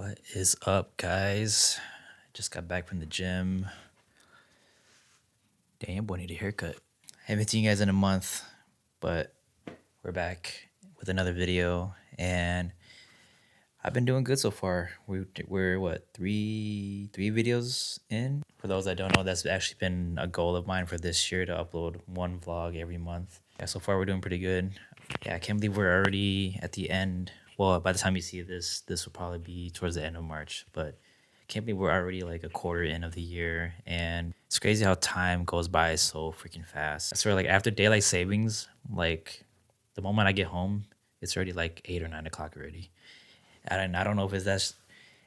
What is up, guys? Just got back from the gym. Damn, boy, need a haircut. Haven't seen you guys in a month, but we're back with another video, and I've been doing good so far. We're what, three videos in? For those that don't know, that's actually been a goal of mine for this year to upload one vlog every month. Yeah, so far we're doing pretty good. Yeah, I can't believe we're already at the end. Well, by the time you see this will probably be towards the end of March, but I can't believe we're already like a quarter in of the year, and it's crazy how time goes by so freaking fast. I swear, like after daylight savings, like the moment I get home, it's already like 8 or 9 o'clock already. And I don't know if it's that's,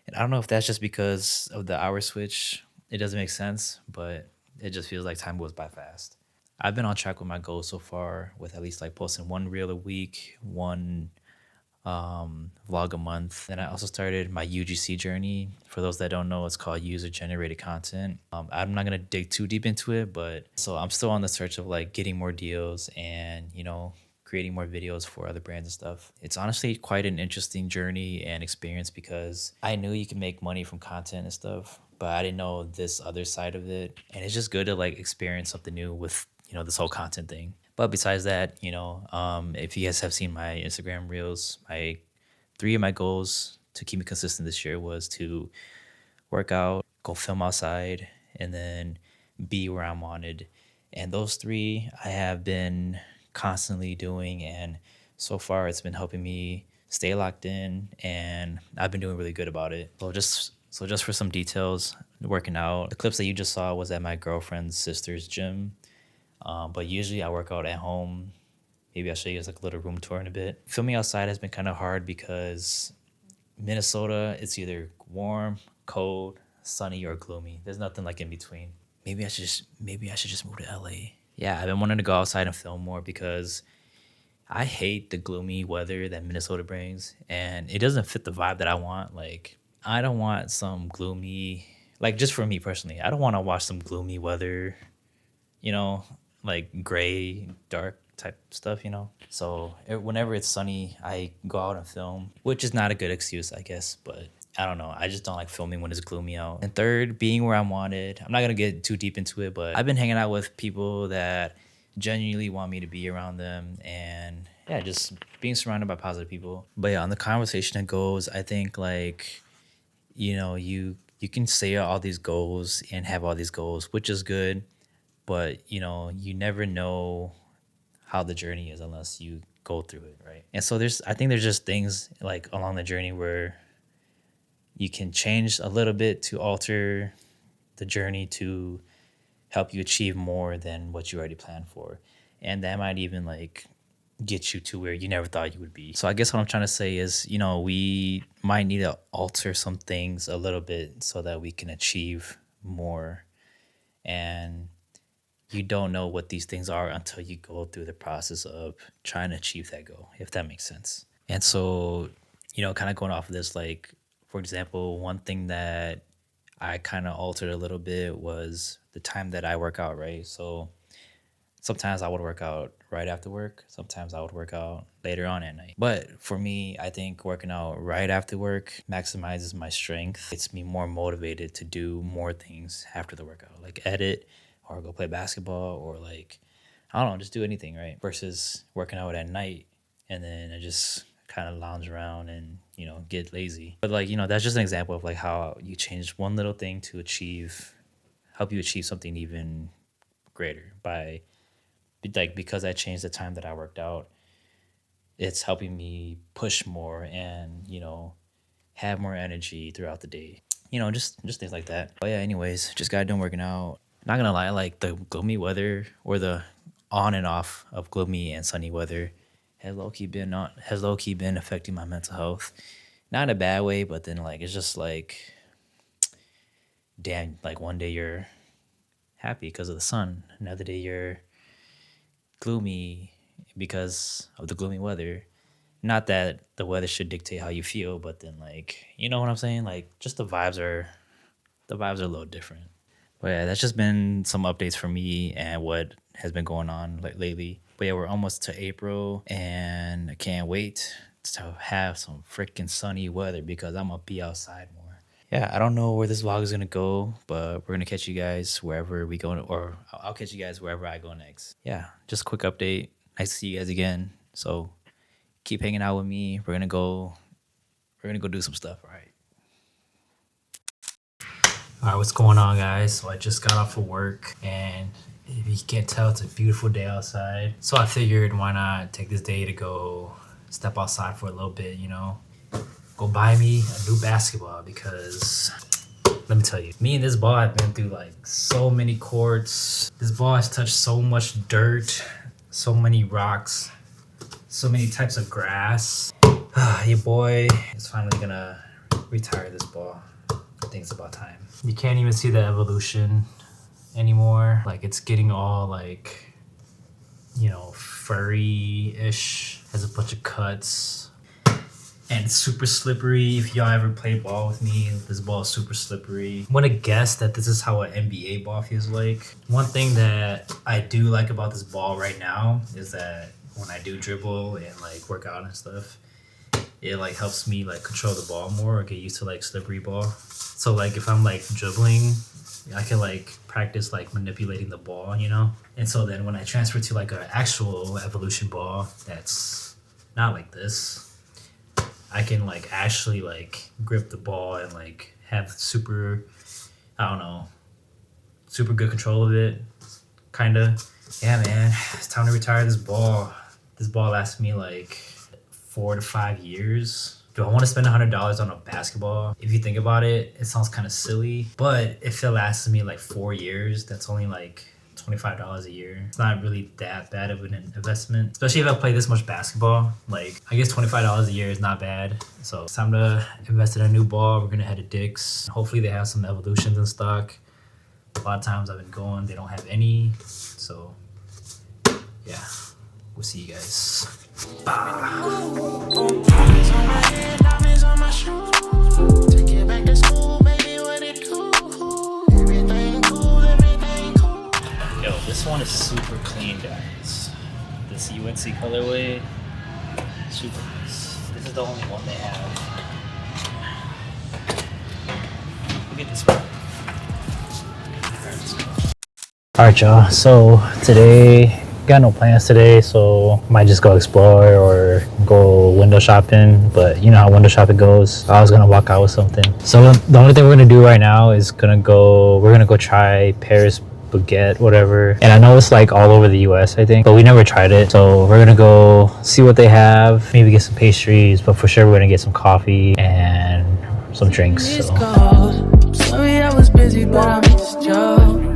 and I don't know if that's just because of the hour switch. It doesn't make sense, but it just feels like time goes by fast. I've been on track with my goals so far, with at least like posting one reel a week, one vlog a month. And I also started my UGC journey. For those that don't know, it's called user generated content. I'm not gonna dig too deep into it, but so I'm still on the search of like getting more deals and creating more videos for other brands and stuff. It's honestly quite an interesting journey and experience because I knew you can make money from content and stuff, but I didn't know this other side of it. And it's just good to like experience something new with this whole content thing. But besides that, if you guys have seen my Instagram reels, my three of my goals to keep me consistent this year was to work out, go film outside, and then be where I'm wanted. And those three I have been constantly doing, and so far it's been helping me stay locked in, and I've been doing really good about it. So just for some details, working out, the clips that you just saw was at my girlfriend's sister's gym. But usually I work out at home. Maybe I'll show you guys like a little room tour in a bit. Filming outside has been kind of hard because Minnesota, it's either warm, cold, sunny, or gloomy. There's nothing like in between. Maybe I should just move to LA. Yeah, I've been wanting to go outside and film more because I hate the gloomy weather that Minnesota brings, and it doesn't fit the vibe that I want. Like, I don't want some gloomy, like just for me personally, I don't want to watch some gloomy weather, you know, like gray, dark type stuff. So whenever it's sunny, I go out and film, which is not a good excuse, I guess, but I don't know. I just don't like filming when it's gloomy out. And third, being where I'm wanted. I'm not going to get too deep into it, but I've been hanging out with people that genuinely want me to be around them, and yeah, just being surrounded by positive people. But yeah, on the conversation it goes, I think like, you can say all these goals and have all these goals, which is good, but you never know how the journey is unless you go through it, right? And so I think there's just things like along the journey where you can change a little bit to alter the journey to help you achieve more than what you already planned for, and that might even like get you to where you never thought you would be. So I guess what I'm trying to say is, we might need to alter some things a little bit so that we can achieve more. And you don't know what these things are until you go through the process of trying to achieve that goal, if that makes sense. And so, kind of going off of this, like, for example, one thing that I kind of altered a little bit was the time that I work out, right? So sometimes I would work out right after work. Sometimes I would work out later on at night. But for me, I think working out right after work maximizes my strength. It's me more motivated to do more things after the workout, like edit or go play basketball or like, I don't know, just do anything, right? Versus working out at night and then I just kind of lounge around and, get lazy. But like, that's just an example of like how you change one little thing to help you achieve something even greater by like, because I changed the time that I worked out, it's helping me push more and, have more energy throughout the day. Just things like that. But yeah, anyways, just got done working out. Not gonna lie, like the gloomy weather or the on and off of gloomy and sunny weather has low key been affecting my mental health. Not in a bad way, but then like it's just like, damn, like one day you're happy because of the sun, another day you're gloomy because of the gloomy weather. Not that the weather should dictate how you feel, but then like, you know what I'm saying? Like just the vibes are a little different. But yeah, that's just been some updates for me and what has been going on like lately. But yeah, we're almost to April and I can't wait to have some freaking sunny weather because I'm gonna be outside more. Yeah, I don't know where this vlog is gonna go, but we're gonna catch you guys wherever we go, or I'll catch you guys wherever I go next. Yeah, just a quick update. Nice to see you guys again. So keep hanging out with me. We're gonna go do some stuff. All right. All right, what's going on, guys? So I just got off of work, and if you can't tell, it's a beautiful day outside. So I figured, why not take this day to go step outside for a little bit, you know? Go buy me a new basketball, because let me tell you, me and this ball have been through like so many courts. This ball has touched so much dirt, so many rocks, so many types of grass. Your boy is finally gonna retire this ball. I think it's about time. You can't even see the evolution anymore. Like, it's getting all like, you know, furry-ish, has a bunch of cuts. And it's super slippery. If y'all ever played ball with me, this ball is super slippery. I'm gonna guess that this is how an NBA ball feels like. One thing that I do like about this ball right now is that when I do dribble and like work out and stuff, it like helps me like control the ball more or get used to like slippery ball. So like if I'm like dribbling, I can like practice like manipulating the ball, you know? And so then when I transfer to like an actual evolution ball that's not like this, I can like actually like grip the ball and like have super, I don't know, super good control of it, kinda. Yeah, man, it's time to retire this ball. This ball lasted me like 4 to 5 years. Do I want to spend $100 on a basketball? If you think about it, it sounds kind of silly, but if it lasted me like 4 years, that's only like $25 a year. It's not really that bad of an investment, especially if I play this much basketball. Like, I guess $25 a year is not bad. So it's time to invest in a new ball. We're gonna head to Dick's. Hopefully they have some evolutions in stock. A lot of times I've been going, they don't have any. So yeah, we'll see you guys. This one is super clean, guys. This UNC colorway, super nice. This is the only one they have. Look at this one. Alright, y'all. So today, got no plans today, so might just go explore or go window shopping. But you know how window shopping goes. I was gonna walk out with something. So the only thing we're gonna do right now is we're gonna go try Paris baguette, whatever. And I know it's like all over the US, I think, but we never tried it. So we're gonna go see what they have, maybe get some pastries, but for sure we're gonna get some coffee and some drinks. So. Sorry, I was busy, but I'm just joking.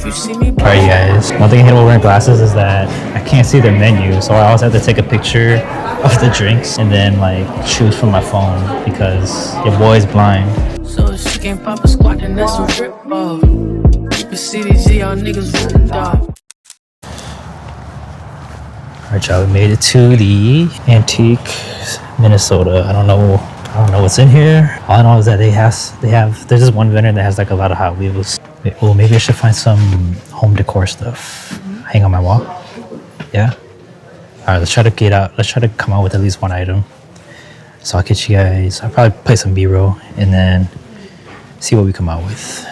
Alright, you guys, one thing I hate about wearing glasses is that I can't see their menu, so I always have to take a picture of the drinks and then like choose from my phone because your boy's blind. So she can't pop a squat and that's a rip off. CDG, y'all niggas rolled up. Alright, y'all, we made it to the Antique, Minnesota. I don't know what's in here. All I know is that there's this one vendor that has like a lot of Hot Wheels. Oh, maybe I should find some home decor stuff. Hang on my wall. Yeah. Alright, let's try to come out with at least one item. So I'll catch you guys. I'll probably play some B-roll and then see what we come out with.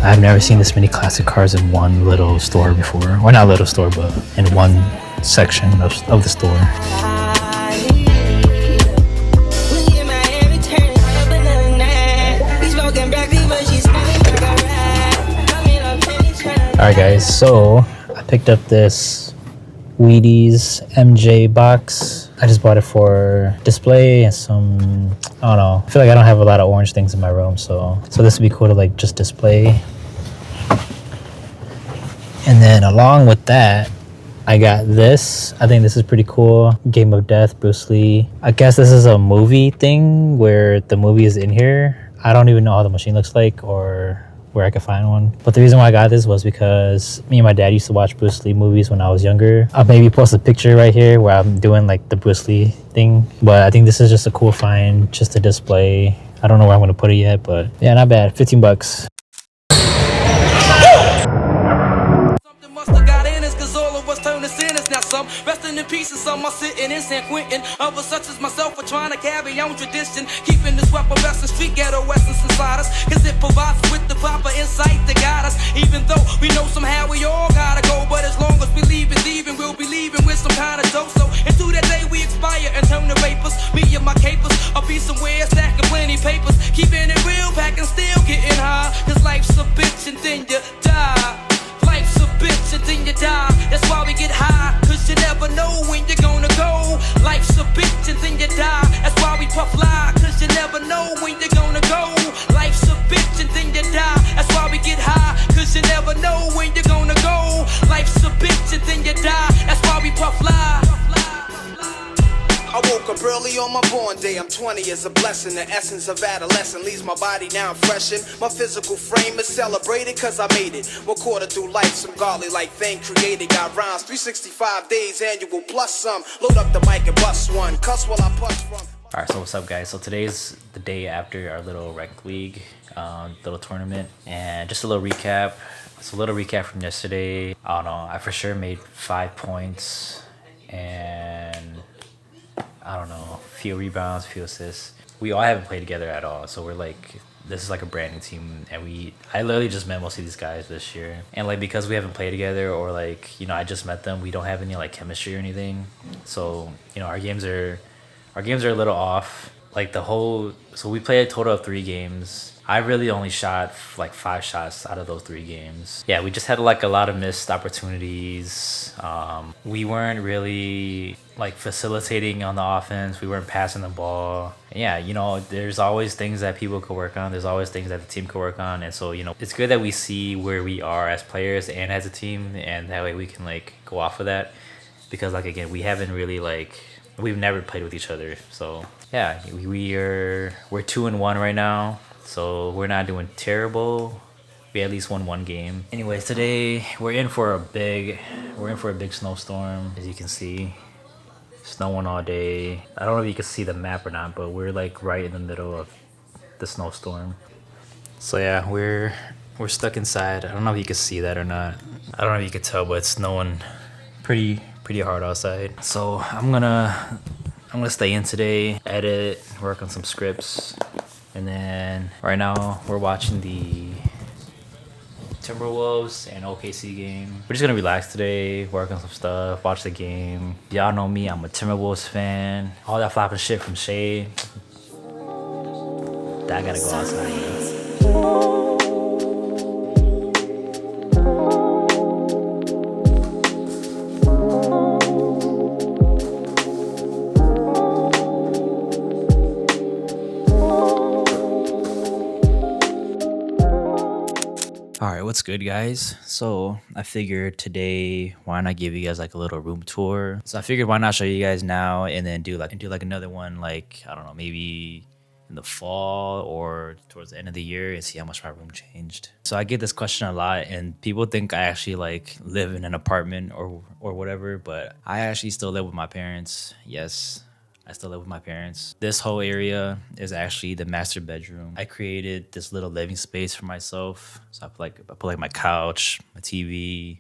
I've never seen this many classic cars in one little store before. Or not little store, but in one section of the store. Alright guys, so I picked up this 20's MJ box. I just bought it for display and some, I don't know. I feel like I don't have a lot of orange things in my room, so this would be cool to like just display. And then along with that, I got this. I think this is pretty cool. Game of Death, Bruce Lee. I guess this is a movie thing where the movie is in here. I don't even know how the machine looks like or where I could find one. But the reason why I got this was because me and my dad used to watch Bruce Lee movies when I was younger. I'll maybe post a picture right here where I'm doing like the Bruce Lee thing. But I think this is just a cool find just to display. I don't know where I'm gonna put it yet, but yeah, not bad. 15 bucks. sinners. Now some resting in peace and some are sitting in San Quentin. Others such as myself are trying to carry on tradition, keeping this weapon western street ghetto essence inside us, cause it provides us with the proper insight to guide us. Even though we know somehow we all gotta go, but as long as we leave it leaving, we'll be leaving with some kind of dope. So into that day we expire and turn to vapors. Me and my capers, I'll be somewhere stacking plenty papers, keeping it real, packing still getting high, cause life's a bitch and then you die. Life's a bitch and then you die. That's why we get high, cause you never know when you're gonna go. Life's a bitch and then you die. That's why we puff lie, cause you never know when you're gonna go. Life's a bitch and then you die. That's why we get high, cause you never know when you're gonna go. Life's a bitch and then you die. That's why we puff lie. I woke up early on my born day. I'm 20 is a blessing. The essence of adolescence leaves my body now freshened. My physical frame is celebrated cause I made it. One quarter through life, some godly like thing created. Got rhymes, 365 days annual plus some. Load up the mic and bust one. Cuss while I push from. Alright, so what's up guys? So today's the day after our little rec league, little tournament, and just a little recap. So a little recap from yesterday. I don't know, I for sure made 5 points and I don't know, few rebounds, few assists. We all haven't played together at all, so we're like, this is like a brand new team, and I literally just met most of these guys this year, and like because we haven't played together, or like, you know, I just met them, we don't have any like chemistry or anything, so you know, our games are a little off. Like so we played a total of 3 games. I really only shot like 5 shots out of those 3 games. Yeah, we just had like a lot of missed opportunities. We weren't really like facilitating on the offense. We weren't passing the ball. And yeah, you know, there's always things that people could work on. There's always things that the team could work on. And so, you know, it's good that we see where we are as players and as a team, and that way we can like go off of that. Because like, again, we haven't really like, we've never played with each other. So yeah, we're 2-1 right now. So we're not doing terrible. We at least won 1 game. Anyways, today we're in for a big snowstorm. As you can see, snowing all day. I don't know if you can see the map or not, but we're like right in the middle of the snowstorm. So yeah, we're stuck inside. I don't know if you can see that or not. I don't know if you can tell, but it's snowing pretty hard outside. So I'm gonna stay in today, edit, work on some scripts. And then right now we're watching the Timberwolves and OKC game. We're just gonna relax today, work on some stuff, watch the game. Y'all know me, I'm a Timberwolves fan. All that flopping shit from Shay, that gotta go outside. Alright, what's good guys? So I figured today, why not give you guys like a little room tour? So I figured why not show you guys now and then do like another one, like, I don't know, maybe in the fall or towards the end of the year, and see how much my room changed. So I get this question a lot, and people think I actually like live in an apartment or whatever, but I actually still live with my parents. Yes, I still live with my parents. This whole area is actually the master bedroom. I created this little living space for myself. So I put like my couch, my TV,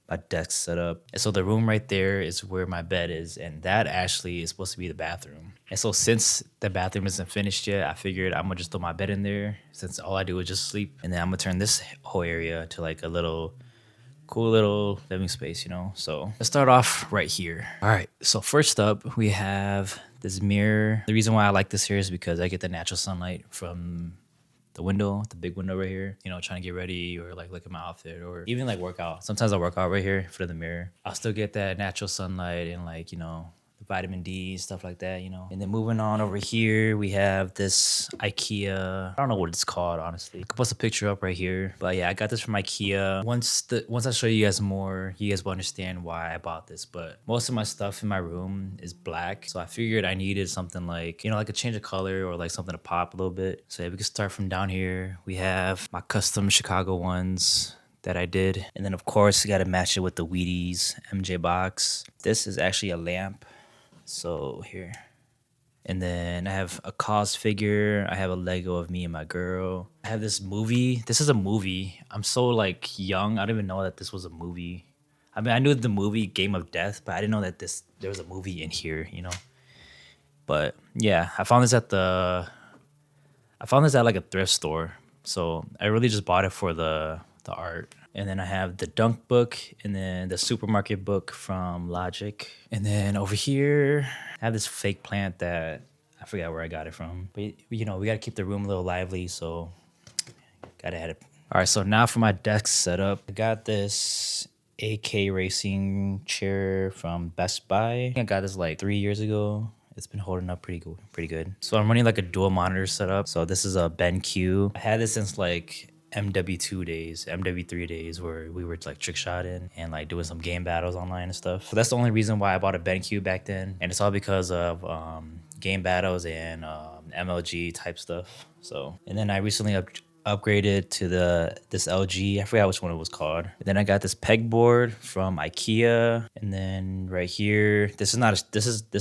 my desk set up. And so the room right there is where my bed is, and that actually is supposed to be the bathroom. And so since the bathroom isn't finished yet, I figured I'm gonna just throw my bed in there, since all I do is just sleep. And then I'm gonna turn this whole area to like a cool little living space, you know? So let's start off right here. All right, so first up, we have this mirror. The reason why I like this here is because I get the natural sunlight from the window, the big window right here, you know, trying to get ready or like look at my outfit or even like work out. Sometimes I work out right here in front of the mirror. I'll still get that natural sunlight and like, you know, the vitamin D, stuff like that, you know. And then moving on over here, we have this IKEA. I don't know what it's called, honestly. I could post a picture up right here. But yeah, I got this from IKEA. Once I show you guys more, you guys will understand why I bought this. But most of my stuff in my room is black. So I figured I needed something like, you know, like a change of color or like something to pop a little bit. So yeah, we can start from down here. We have my custom Chicago ones that I did. And then of course, you gotta match it with the Wheaties MJ box. This is actually a lamp. So here. And then I have a cause figure. I have a Lego of me and my girl. I have this movie. This is a movie. I'm so like young. I don't even know that this was a movie. I mean, I knew the movie Game of Death, but I didn't know that there was a movie in here, you know. But yeah, I found this at like a thrift store. So I really just bought it for the art. And then I have the Dunk book and then the supermarket book from Logic. And then over here, I have this fake plant that I forgot where I got it from. But you know, we gotta keep the room a little lively, so gotta have it. All right, so now for my desk setup, I got this AK racing chair from Best Buy. I think I got this like 3 years ago. It's been holding up pretty good. So I'm running like a dual monitor setup. So this is a BenQ. I had this since like MW2 days, MW3 days, where we were like trick shotting and like doing some game battles online and stuff. So that's the only reason why I bought a BenQ back then, and it's all because of game battles and MLG type stuff. So, and then I recently upgraded to this LG. I forgot which one it was called. And then I got this pegboard from IKEA. And then right here, this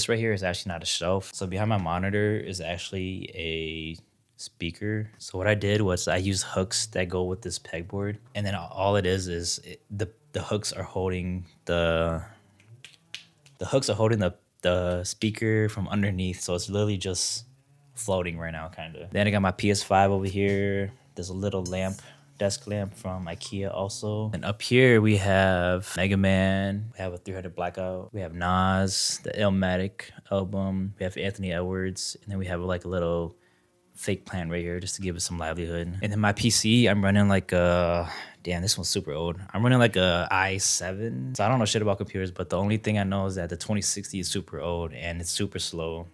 right here is actually not a shelf. So behind my monitor is actually a speaker. So what I did was I used hooks that go with this pegboard. And then all it is the hooks are holding the the speaker from underneath. So it's literally just floating right now, kind of. Then I got my PS5 over here. There's a little lamp, desk lamp from IKEA also. And up here we have Mega Man. We have a 300 Blackout. We have Nas, the Illmatic album. We have Anthony Edwards. And then we have like a little fake plant right here just to give it some livelihood. And then my PC, I'm running like a... Damn, this one's super old. I'm running like a i7. So I don't know shit about computers, but the only thing I know is that the 2060 is super old and it's super slow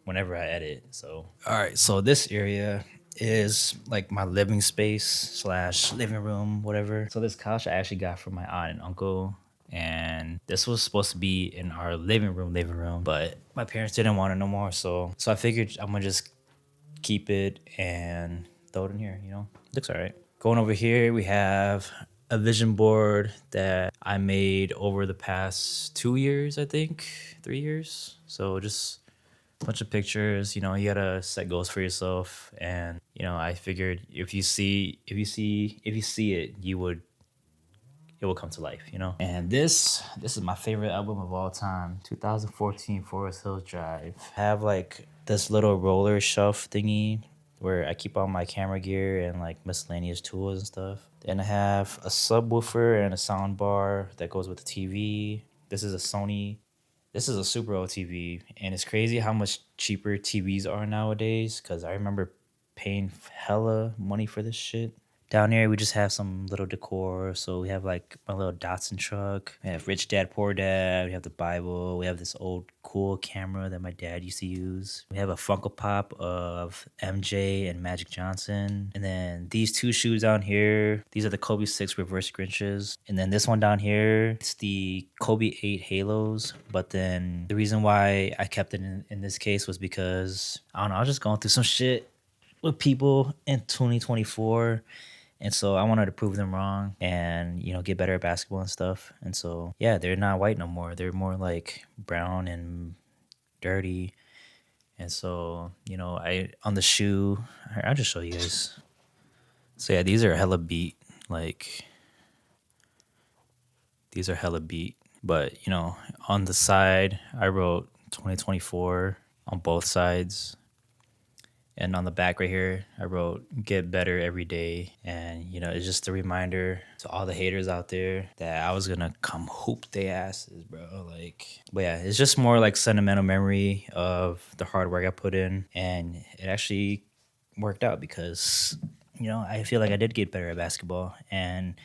whenever I edit. So, all right, so this area is like my living space / living room, whatever. So this couch I actually got from my aunt and uncle, and this was supposed to be in our living room, but my parents didn't want it no more. So I figured I'm gonna just keep it and throw it in here, you know? Looks all right. Going over here, we have a vision board that I made over the past 2 years, I think, 3 years. So just a bunch of pictures. You know, you gotta set goals for yourself, and you know, I figured if you see it, it will come to life, you know. And this is my favorite album of all time, 2014 Forest Hills Drive. I have like this little roller shelf thingy where I keep all my camera gear and like miscellaneous tools and stuff. And I have a subwoofer and a sound bar that goes with the TV. This is a super old TV, and it's crazy how much cheaper TVs are nowadays, because I remember paying hella money for this shit. Down here, we just have some little decor. So we have like my little Datsun truck. We have Rich Dad, Poor Dad. We have the Bible. We have this old cool camera that my dad used to use. We have a Funko Pop of MJ and Magic Johnson. And then these two shoes down here, these are the Kobe 6 reverse Grinches. And then this one down here, it's the Kobe 8 Halos. But then the reason why I kept it in this case was because, I don't know, I was just going through some shit with people in 2024. And so I wanted to prove them wrong and, you know, get better at basketball and stuff. And so, yeah, they're not white no more. They're more like brown and dirty. And so, you know, on the shoe, I'll just show you guys. So, yeah, these are hella beat. Like, these are hella beat. But, you know, on the side, I wrote 2024 on both sides. And on the back right here, I wrote, get better every day. And, you know, it's just a reminder to all the haters out there that I was going to come hoop their asses, bro. Like, but yeah, it's just more like sentimental memory of the hard work I put in. And it actually worked out because, you know, I feel like I did get better at basketball. And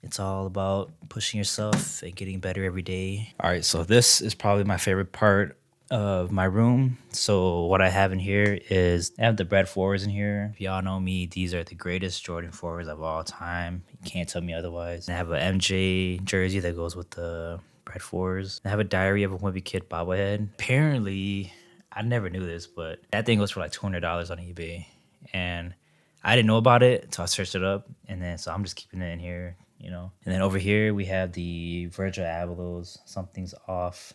it's all about pushing yourself and getting better every day. All right, so this is probably my favorite part of my room. So what I have in here is I have the Bread 4s in here. If y'all know me, these are the greatest Jordan 4s of all time. You can't tell me otherwise. And I have a MJ jersey that goes with the Bread 4s. I have a Diary of a Wimpy Kid bobblehead. Apparently, I never knew this, but that thing goes for like $200 on eBay. And I didn't know about it until I searched it up. And then, so I'm just keeping it in here, you know. And then over here, we have the Virgil Abloh's Something's Off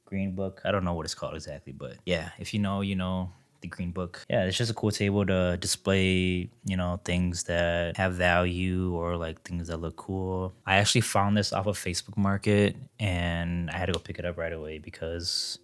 green book. I don't know what it's called exactly, but yeah, if you know, you know. the green book. Yeah, it's just a cool table to display, you know, things that have value or like things that look cool. I actually found this off of Facebook Market and I had to go pick it up right away because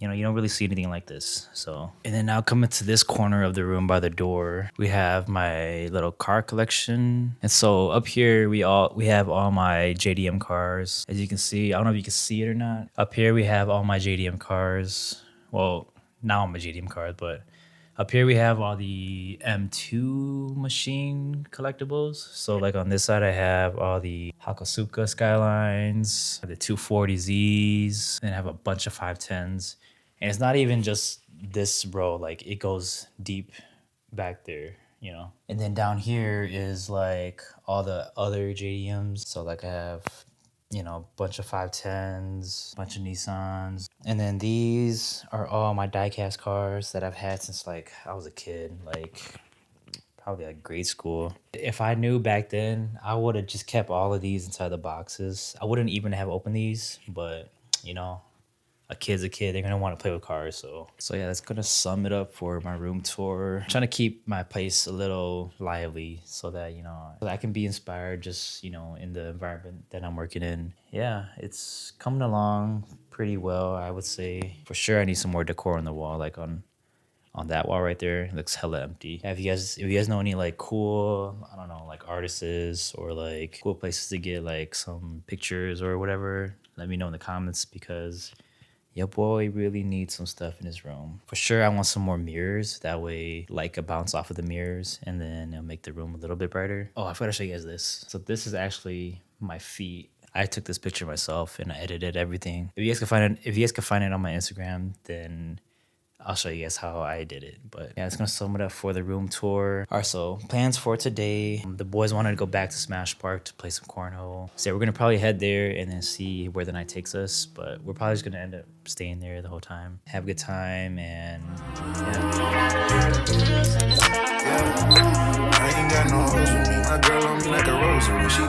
you know, you don't really see anything like this. So, and then now coming to this corner of the room by the door, we have my little car collection. And so up here, we have all my JDM cars. As you can see, I don't know if you can see it or not. Up here, we have all my JDM cars. Well, now I'm a JDM cars, but up here we have all the M2 machine collectibles. So like on this side I have all the Hakosuka Skylines, the 240Zs, and I have a bunch of 510s. And it's not even just this row, like it goes deep back there, you know. And then down here is like all the other JDMs. So like I have, you know, a bunch of 510s, a bunch of Nissans. And then these are all my diecast cars that I've had since like I was a kid, like probably like grade school. If I knew back then, I would have just kept all of these inside the boxes. I wouldn't even have opened these, but you know, a kid's a kid. They're gonna want to play with cars. So yeah, that's gonna sum it up for my room tour. I'm trying to keep my place a little lively so that, you know, so that I can be inspired just, you know, in the environment that I'm working in. Yeah, it's coming along pretty well, I would say. For sure, I need some more decor on the wall, like on that wall right there. It looks hella empty. If you guys know any like cool, I don't know, like artists or like cool places to get like some pictures or whatever, let me know in the comments because your boy really needs some stuff in his room. For sure, I want some more mirrors. That way, light could bounce off of the mirrors and then it'll make the room a little bit brighter. Oh, I forgot to show you guys this. So this is actually my feet. I took this picture myself and I edited everything. If you guys can find it on my Instagram, then I'll show you guys how I did it. But yeah, it's gonna sum it up for the room tour. Alright, so plans for today. The boys wanted to go back to Smash Park to play some cornhole. So we're gonna probably head there and then see where the night takes us. But we're probably just gonna end up staying there the whole time. Have a good time and yeah. I ain't got no hoes with me. My girl on me like a rose. When she